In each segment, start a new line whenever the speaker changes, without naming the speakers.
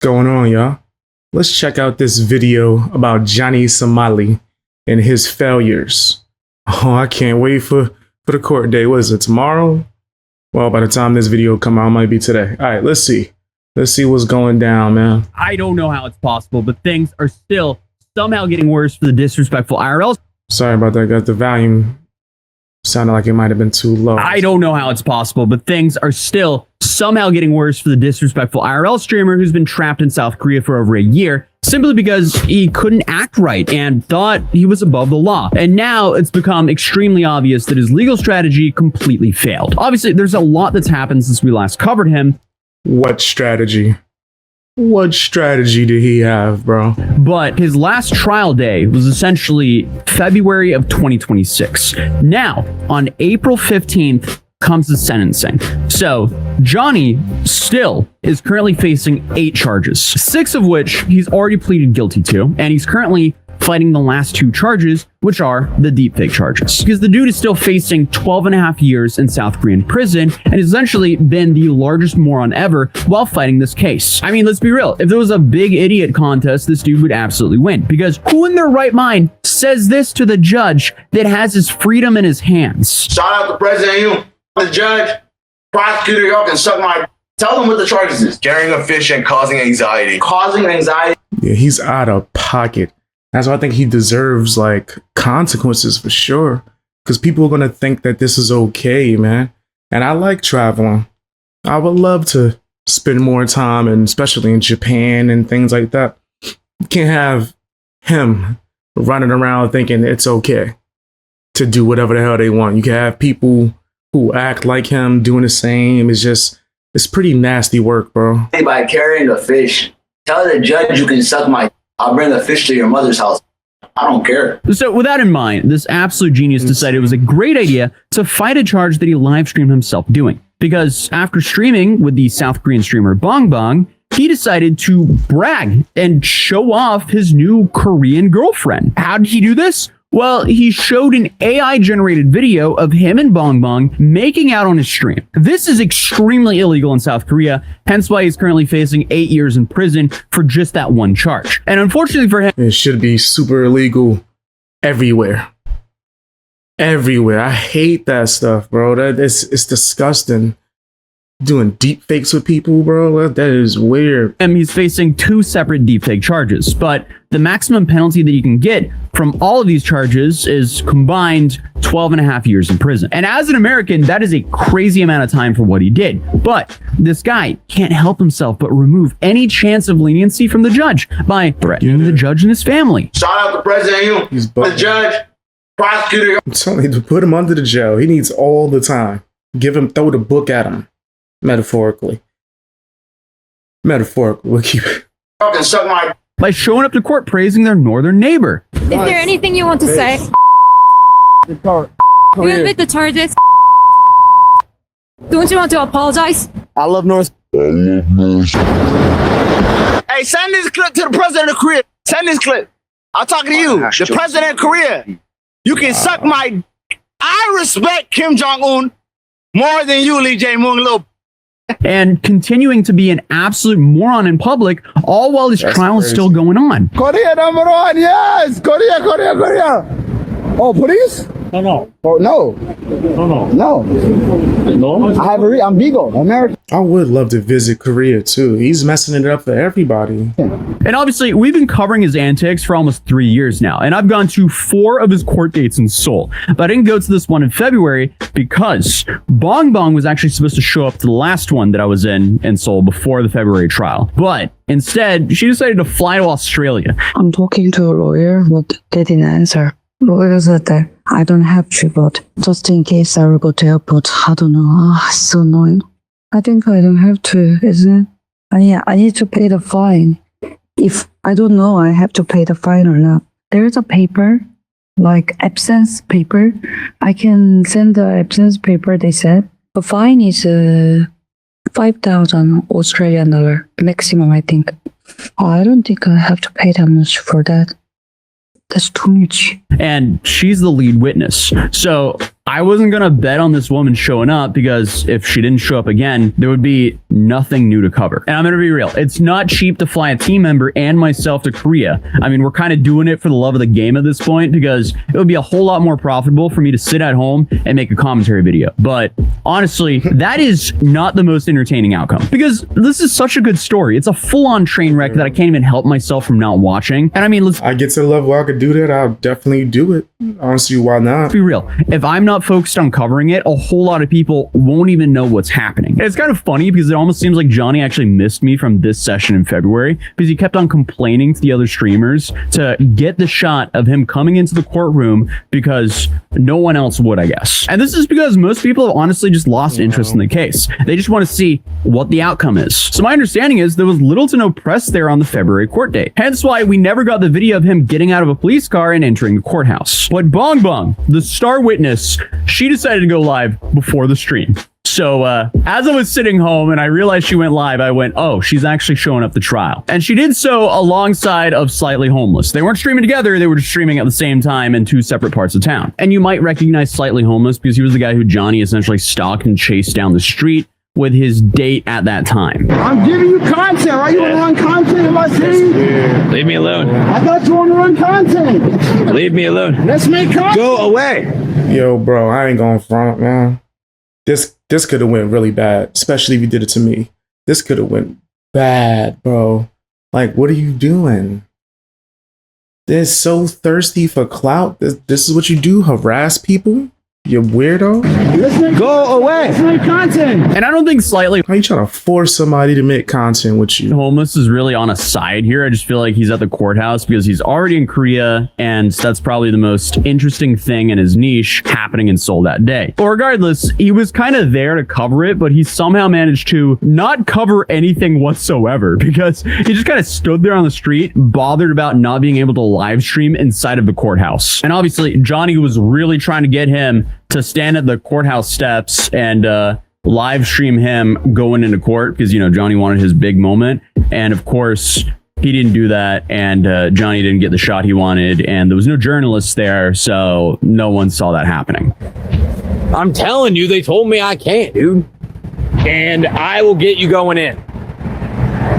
Going on, y'all? Let's check out this video about Johnny Somali and his failures. Oh, I can't wait for the court day. What is it, tomorrow? Well, by the time this video come out, it might be today. All right, let's see. Let's see what's going down, man.
I don't know how it's possible, but things are still somehow getting worse for the disrespectful IRL.
Sorry about that, guys. The volume sounded like it might have been too low.
I don't know how it's possible, but things are still somehow getting worse for the disrespectful IRL streamer who's been trapped in South Korea for over a year simply because he couldn't act right and thought he was above the law. And now it's become extremely obvious that his legal strategy completely failed. Obviously, there's a lot that's happened since we last covered him.
What strategy? What strategy did he have, bro?
But his last trial day was essentially February of 2026. Now, on April 15th comes the sentencing. So Johnny still is currently facing 8 charges, 6 of which he's already pleaded guilty to, and he's currently fighting the last 2 charges, which are the deepfake charges. Because the dude is still facing 12.5 years in South Korean prison and has essentially been the largest moron ever while fighting this case. I mean, let's be real. If there was a big idiot contest, this dude would absolutely win. Because who in their right mind says this to the judge that has his freedom in his hands?
Shout out to President you, the judge, prosecutor, y'all can suck my... Tell them what the charges is.
Carrying a fish and causing anxiety.
Causing anxiety.
Yeah, he's out of pocket. That's why I think he deserves like consequences for sure. Because people are going to think that this is okay, man. And I like traveling. I would love to spend more time, and especially in Japan and things like that. You can't have him running around thinking it's okay to do whatever the hell they want. You can have people who act like him doing the same. It's pretty nasty work, bro.
By carrying a fish, tell the judge you can suck my... I'll bring the fish to your mother's house. I don't care.
So with that in mind, this absolute genius decided it was a great idea to fight a charge that he live streamed himself doing. Because after streaming with the South Korean streamer Bong Bong, he decided to brag and show off his new Korean girlfriend. How did he do this? Well, he showed an AI-generated video of him and Bong Bong making out on his stream. This is extremely illegal in South Korea, hence why he's currently facing 8 years in prison for just that one charge. And unfortunately for him,
it should be super illegal everywhere. Everywhere. I hate that stuff, bro. It's disgusting. Doing deep fakes with people, bro, that is weird.
And he's facing 2 separate deepfake charges, but the maximum penalty that you can get from all of these charges is combined 12.5 years in prison. And as an American, that is a crazy amount of time for what he did. But this guy can't help himself but remove any chance of leniency from the judge by threatening the judge and his family.
Shout out to President you, the judge, prosecutor.
I'm telling you to put him under the jail. He needs all the time. Throw the book at him. Metaphorically, we'll keep it.
Y'all can suck my...
By showing up to court praising their northern neighbor.
Is there anything you want to say? You admit the charges? Don't you want to apologize?
I love North.
Hey, send this clip to the president of Korea. Send this clip. I'm talking to you, the president of Korea. You can suck my... I respect Kim Jong-un more than you, Lee Jae-myung, little...
And continuing to be an absolute moron in public, all while his trial is still going on.
Korea number 1, yes! Korea. Oh, police?
No.
Oh, no.
No.
I'm legal, American.
I would love to visit Korea too. He's messing it up for everybody.
And obviously, we've been covering his antics for almost 3 years now, and I've gone to 4 of his court dates in Seoul. But I didn't go to this one in February because Bong Bong was actually supposed to show up to the last one that I was in Seoul before the February trial. But instead, she decided to fly to Australia.
I'm talking to a lawyer, but they didn't answer. Lawyer said that I don't have to, but just in case I will go to airport. I don't know. It's so annoying. I think I don't have to, isn't it? I need to pay the fine. If I don't know, I have to pay the fine or not. There is a paper, like absence paper. I can send the absence paper, they said. The fine is 5,000 Australian dollar maximum, I think. I don't think I have to pay that much for that. That's too much.
And she's the lead witness. So I wasn't going to bet on this woman showing up because if she didn't show up again, there would be nothing new to cover. And I'm going to be real. It's not cheap to fly a team member and myself to Korea. I mean, we're kind of doing it for the love of the game at this point because it would be a whole lot more profitable for me to sit at home and make a commentary video. But honestly, that is not the most entertaining outcome because this is such a good story. It's a full-on train wreck that I can't even help myself from not watching. And I mean,
I get to the level where I could do that. I'll definitely do it. Honestly, why not?
Be real. If I'm not focused on covering it, a whole lot of people won't even know what's happening. And it's kind of funny because it almost seems like Johnny actually missed me from this session in February because he kept on complaining to the other streamers to get the shot of him coming into the courtroom because no one else would, I guess. And this is because most people have honestly just lost interest in the case. They just want to see what the outcome is. So my understanding is there was little to no press there on the February court date. Hence why we never got the video of him getting out of a police car and entering the courthouse. But Bong Bong, the star witness, she decided to go live before the stream. So as I was sitting home and I realized she went live, I went, oh, she's actually showing up the trial. And she did so alongside of Slightly Homeless. They weren't streaming together. They were just streaming at the same time in two separate parts of town. And you might recognize Slightly Homeless because he was the guy who Johnny essentially stalked and chased down the street with his date at that time.
I'm giving you content. Why you want to run content in my city?
Leave me alone.
I thought you want to run content.
Leave me alone.
Let's make content.
Go away.
Yo, bro, I ain't going front, man. This could have went really bad, especially if you did it to me. This could have went bad, bro. Like, what are you doing? They're so thirsty for clout. This is what you do, harass people? You weirdo.
Go away.
Let's make content.
And I don't think Slightly
How you trying to force somebody to make content with you?
Homeless is really on a side here. I just feel like he's at the courthouse because he's already in Korea, and that's probably the most interesting thing in his niche happening in Seoul that day. But regardless, he was kind of there to cover it, but he somehow managed to not cover anything whatsoever because he just kind of stood there on the street, bothered about not being able to live stream inside of the courthouse. And obviously, Johnny was really trying to get him to stand at the courthouse steps and live stream him going into court because, you know, Johnny wanted his big moment. And of course, he didn't do that. And Johnny didn't get the shot he wanted. And there was no journalists there. So no one saw that happening.
I'm telling you, they told me I can't, dude. And I will get you going in.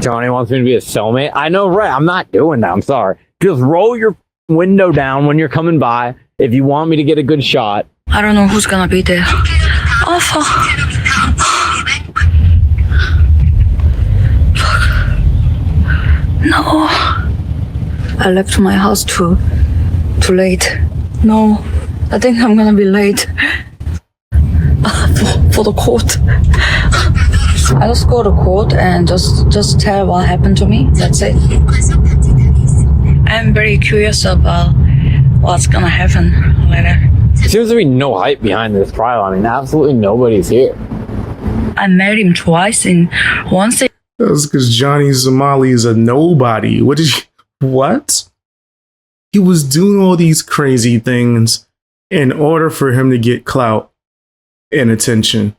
Johnny wants me to be a cellmate. I know, right? I'm not doing that. I'm sorry. Just roll your window down when you're coming by if you want me to get a good shot.
I don't know who's gonna be there. Oh, fuck. No. I left my house too late. No, I think I'm gonna be late for the court. I just go to court and just tell what happened to me. That's it. I'm very curious about what's gonna happen later.
There seems to be no hype behind this trial. I mean, absolutely nobody's here.
I met him twice and once.
That's because Johnny Somali is a nobody. What? He was doing all these crazy things in order for him to get clout and attention.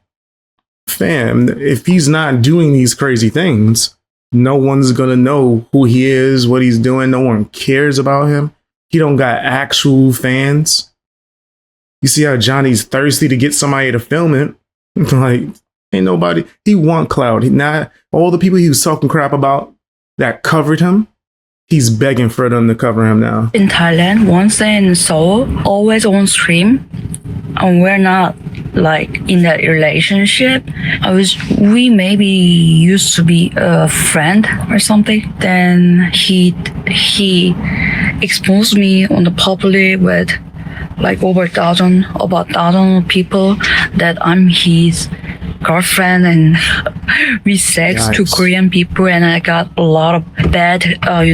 Fam, if he's not doing these crazy things, no one's gonna know who he is, what he's doing. No one cares about him. He don't got actual fans. You see how Johnny's thirsty to get somebody to film it. Like, ain't nobody. He want clout. Not all the people he was talking crap about that covered him. He's begging for them to cover him now.
In Thailand, once in Seoul, always on stream, and we're not like in that relationship. We maybe used to be a friend or something. Then he exposed me on the public with like about 1,000 people that I'm his girlfriend and we sex to Korean people, and I got a lot of bad, I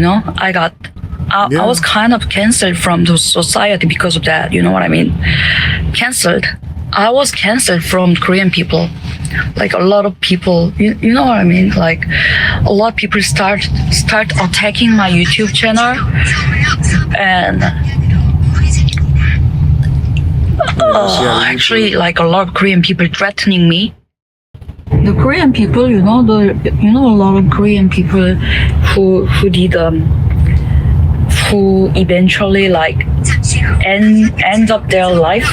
was kind of canceled from the society because of that. You know what I mean? I was canceled from Korean people. Like a lot of people, you know what I mean? Like a lot of people start attacking my YouTube channel, and actually, like a lot of Korean people threatening me. The Korean people, a lot of Korean people who eventually like end up their life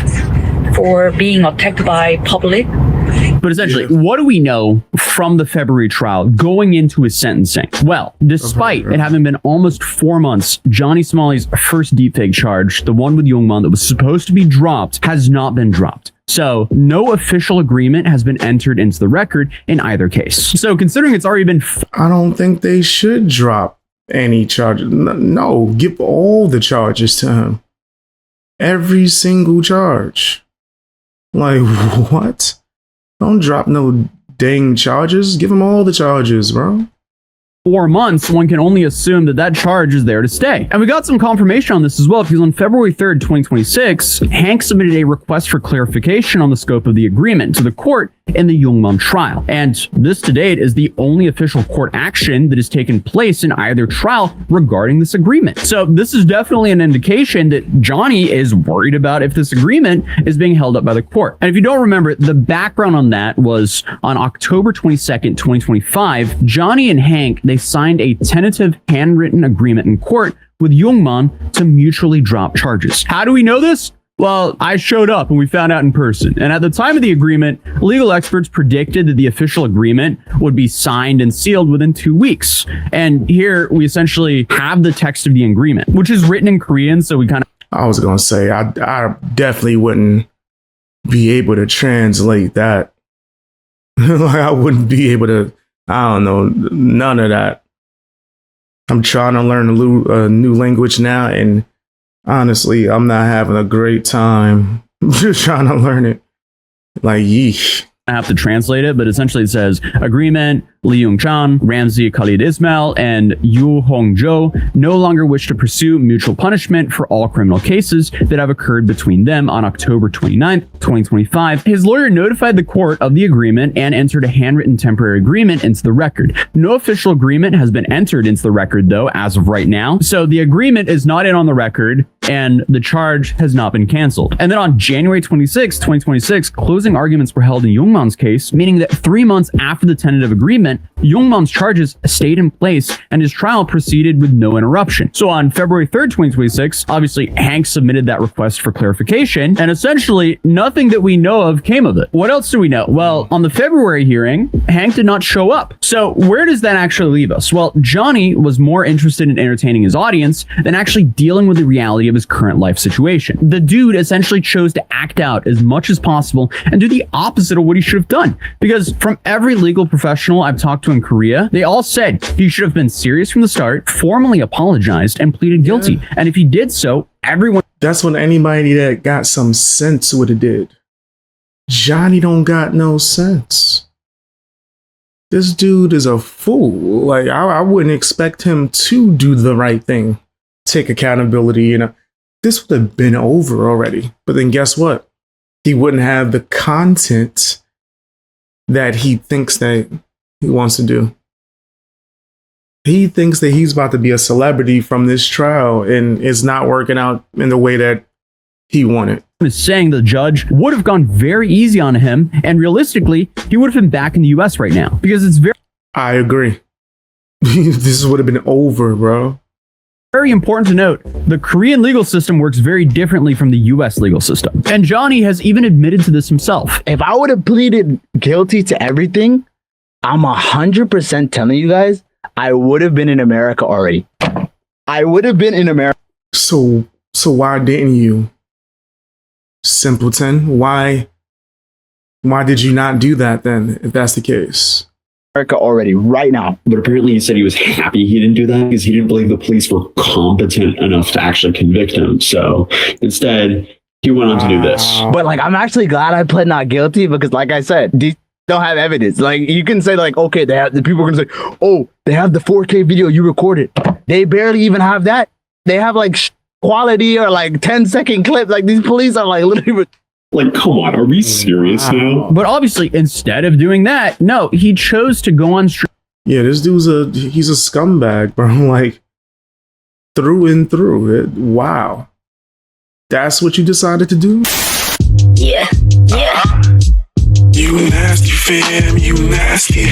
for being attacked by public.
But essentially, what do we know from the February trial going into his sentencing? Well, despite it having been almost 4 months, Johnny Somali's first deepfake charge, the one with Youngman that was supposed to be dropped, has not been dropped. So no official agreement has been entered into the record in either case. So considering it's already been...
I don't think they should drop any charges. No, give all the charges to him. Every single charge. Like, what? Don't drop no dang charges. Give him all the charges, bro.
4 months, one can only assume that that charge is there to stay. And we got some confirmation on this as well, because on February 3rd, 2026, Hank submitted a request for clarification on the scope of the agreement to the court in the Youngman trial. And this to date is the only official court action that has taken place in either trial regarding this agreement. So this is definitely an indication that Johnny is worried about if this agreement is being held up by the court. And if you don't remember, the background on that was on October 22nd, 2025, Johnny and Hank, they signed a tentative handwritten agreement in court with Youngman to mutually drop charges. How do we know this? Well, I showed up and we found out in person. And at the time of the agreement, legal experts predicted that the official agreement would be signed and sealed within 2 weeks. And here we essentially have the text of the agreement, which is written in Korean. So we kind of...
I was going to say, I definitely wouldn't be able to translate that. Like, I wouldn't be able to, I don't know, none of that. I'm trying to learn a new language now, and honestly, I'm not having a great time just trying to learn it. Like, yeesh.
I have to translate it, but essentially it says agreement, Lee Young-chan, Ramsey Khalid Ismail, and Yoo Hong-jo no longer wish to pursue mutual punishment for all criminal cases that have occurred between them on October 29th, 2025. His lawyer notified the court of the agreement and entered a handwritten temporary agreement into the record. No official agreement has been entered into the record, though, as of right now. So the agreement is not in on the record, and the charge has not been canceled. And then on January 26, 2026, closing arguments were held in Youngman's case, meaning that 3 months after the tentative agreement, Youngman's charges stayed in place and his trial proceeded with no interruption. So on February 3rd, 2026, obviously Hank submitted that request for clarification, and essentially nothing that we know of came of it. What else do we know? Well, on the February hearing, Hank did not show up. So where does that actually leave us? Well, Johnny was more interested in entertaining his audience than actually dealing with the reality of his current life situation. The dude essentially chose to act out as much as possible and do the opposite of what he should have done. Because from every legal professional I've talked to in Korea, they all said he should have been serious from the start, formally apologized, and pleaded guilty. And if he did so, everyone...
That's what anybody that got some sense would have did. Johnny don't got no sense. This dude is a fool. Like, I wouldn't expect him to do the right thing. Take accountability, you know. This would have been over already. But then guess what? He wouldn't have the content that he thinks that he wants to do. He thinks that he's about to be a celebrity from this trial, and it's not working out in the way that he wanted.
Is saying the judge would have gone very easy on him, and realistically, he would have been back in the US right now, because it's
I agree. This would have been over, bro.
Very important to note, the Korean legal system works very differently from the US legal system. And Johnny has even admitted to this himself.
If I would have pleaded guilty to everything, I'm 100% telling you guys, I would have been in America already. I would have been in America.
So why didn't you? Simpleton, why did you not do that then, if that's the case?
America already, right now.
But apparently he said he was happy he didn't do that because he didn't believe the police were competent enough to actually convict him. So instead, he went on to do this.
But like, I'm actually glad I pled not guilty because, like I said, these don't have evidence. Like, you can say like, okay, the people are gonna say, oh, they have the 4K video you recorded. They barely even have that. They have like quality or like 10-second clip. Like, these police are like literally.
Like, come on, are we serious now?
But obviously, instead of doing that, no, he chose to go on stream.
Yeah, this dude's he's a scumbag, bro. Like, through and through. Wow. That's what you decided to do?
Yeah.
You nasty fam, you nasty.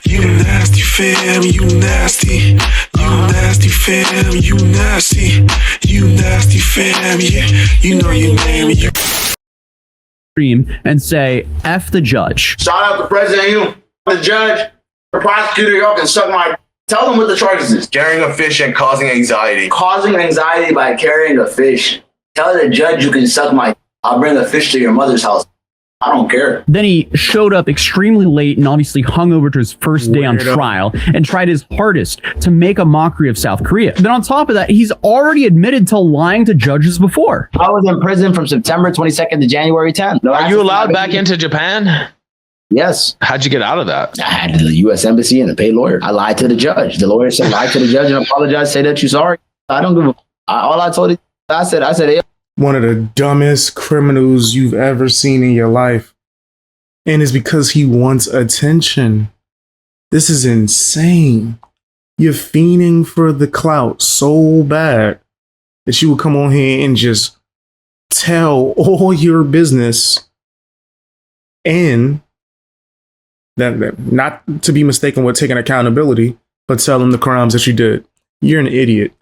You nasty fam, you nasty. You nasty fam, you nasty. You nasty fam, yeah. You know your name.
stream and say, F the judge.
Shout out to President you, the judge, the prosecutor, y'all can suck my. Tell them what the charges is.
Carrying a fish and causing anxiety.
Causing anxiety by carrying a fish. Tell the judge you can suck my. I'll bring a fish to your mother's house. I don't care.
Then he showed up extremely late and obviously hung over to his first day on trial and tried his hardest to make a mockery of South Korea. Then on top of that, he's already admitted to lying to judges before.
I was in prison from September 22nd to January 10th. No,
Are you allowed back into Japan?
Yes.
How'd you get out of that?
I had to the U.S. Embassy and a paid lawyer. I lied to the judge. The lawyer said, lie to the judge and apologize, say that you're sorry. I don't give a... all I told it, I said, hey.
One of the dumbest criminals you've ever seen in your life. And it's because he wants attention. This is insane. You're fiending for the clout so bad that you would come on here and just tell all your business, and that not to be mistaken with taking accountability, but tell them the crimes that you did. You're an idiot.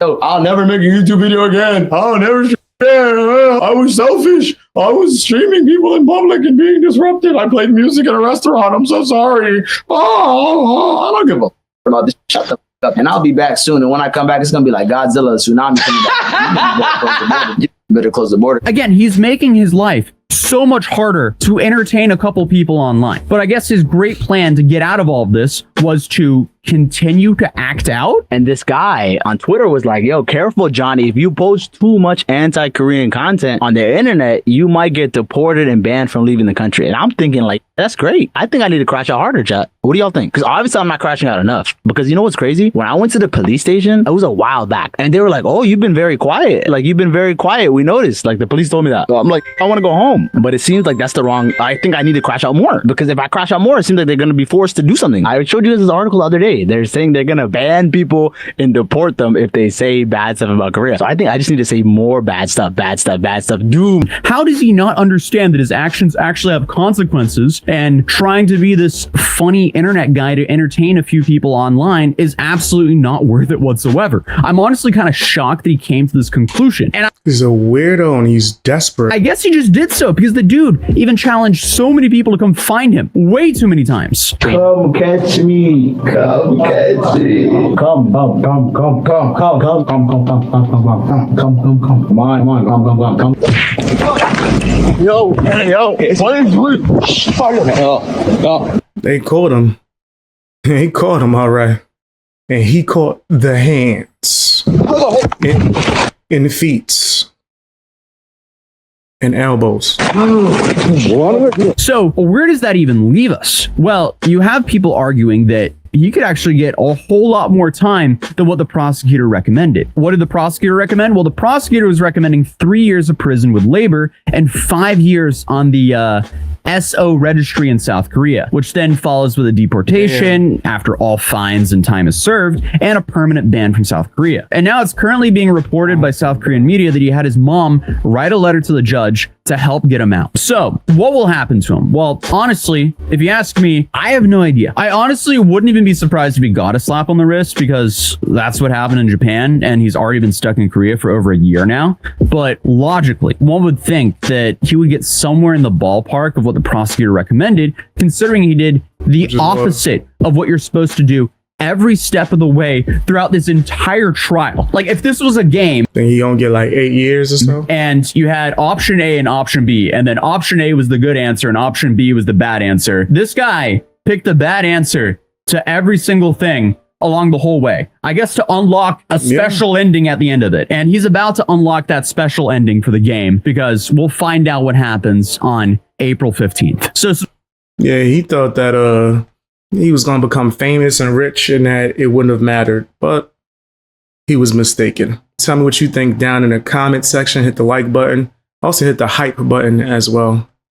Yo, I'll never make a YouTube video again. I'll never. I was selfish. I was streaming people in public and being disrupted. I played music in a restaurant. I'm so sorry. I don't give a about this. Shut the up. And I'll be back soon. And when I come back, it's gonna be like Godzilla, tsunami coming back. You better close the border.
Again, he's making his life so much harder to entertain a couple people online. But I guess his great plan to get out of all of this was to continue to act out.
And this guy on Twitter was like, yo, careful, Johnny. If you post too much anti-Korean content on the internet, you might get deported and banned from leaving the country. And I'm thinking, like, that's great. I think I need to crash out harder, chat. What do y'all think? Because obviously I'm not crashing out enough. Because you know what's crazy? When I went to the police station, it was a while back. And they were like, oh, you've been very quiet. Like, you've been very quiet. We noticed. Like, the police told me that. So I'm like, I want to go home. But it seems like that's the wrong... I think I need to crash out more. Because if I crash out more, it seems like they're going to be forced to do something. I showed you this article the other day. They're saying they're going to ban people and deport them if they say bad stuff about Korea. So I think I just need to say more bad stuff, doom.
How does he not understand that his actions actually have consequences, and trying to be this funny internet guy to entertain a few people online is absolutely not worth it whatsoever? I'm honestly kind of shocked that he came to this conclusion. And
He's a weirdo and he's desperate.
I guess he just did so because the dude even challenged so many people to come find him way too many times.
Come catch me. Come catch me. Come on. Yo.
They caught him. They caught him, all right. And he caught the hands and the feet and elbows.
So where does that even leave us? Well, you have people arguing that he could actually get a whole lot more time than what the prosecutor recommended. What did the prosecutor recommend? Well, the prosecutor was recommending 3 years of prison with labor and 5 years on the SO registry in South Korea, which then follows with a deportation after all fines and time is served, and a permanent ban from South Korea. And now it's currently being reported by South Korean media that he had his mom write a letter to the judge to help get him out. So what will happen to him? Well, honestly, if you ask me, I have no idea. I honestly wouldn't even be surprised if he got a slap on the wrist, because that's what happened in Japan, and he's already been stuck in Korea for over a year now. But logically, one would think that he would get somewhere in the ballpark of what the prosecutor recommended, considering he did the opposite of what you're supposed to do every step of the way throughout this entire trial. Like, if this was a game,
then you don't get like 8 years or so.
And you had option A and option B, and then option A was the good answer and option B was the bad answer. This guy picked the bad answer to every single thing along the whole way, I guess, to unlock a special ending at the end of it. And he's about to unlock that special ending for the game, because we'll find out what happens on April 15th. So
yeah, he thought that he was going to become famous and rich and that it wouldn't have mattered, but he was mistaken. Tell me what you think down in the comment section. Hit the like button. Also hit the hype button as well.